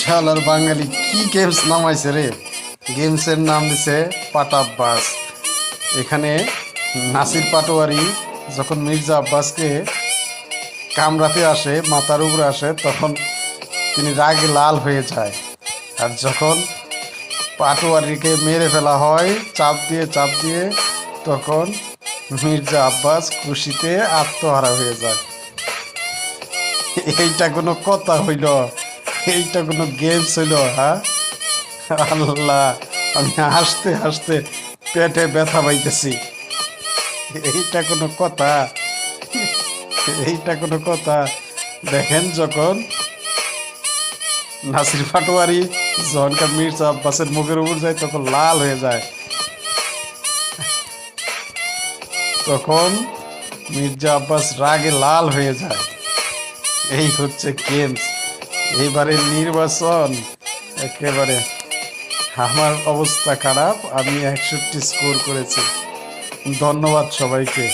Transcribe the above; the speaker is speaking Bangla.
শালার বাঙালি কি গেমস নামাইছে রে। গেমসের নাম দিছে পাটাব্বাস। এখানে নাসির পাটোয়ারি যখন মির্জা আব্বাসকে কামড়াতে আসে, মাথার উপরে আসে, তখন তিনি রাগে লাল হয়ে যায়। আর যখন পাটোয়ারিকে মেরে ফেলা হয় চাপ দিয়ে, তখন মির্জা আব্বাস খুশিতে আত্মহারা হয়ে যায়। এইটা কোনো কথা হইল? এইটা কোনো গেমস হইল? হ্যাঁ, আল্লাহ, আমি হাসতে হাসতে পেটে ব্যথা পাইতেছি। এইটা কোনো কথা? এইটা কোনো কথা? দেখেন, যখন নাসির পাটোয়ারি যখনকার মির্জা আব্বাসের মুখের উপর যায় তখন লাল হয়ে যায়, তখন মির্জা আব্বাস রাগে লাল হয়ে যায়। এই হচ্ছে গেমস। এইবারে নির্বাচন একেবারে আমার অবস্থা খারাপ, আমি 61 স্কোর করেছি। ধন্যবাদ সবাইকে।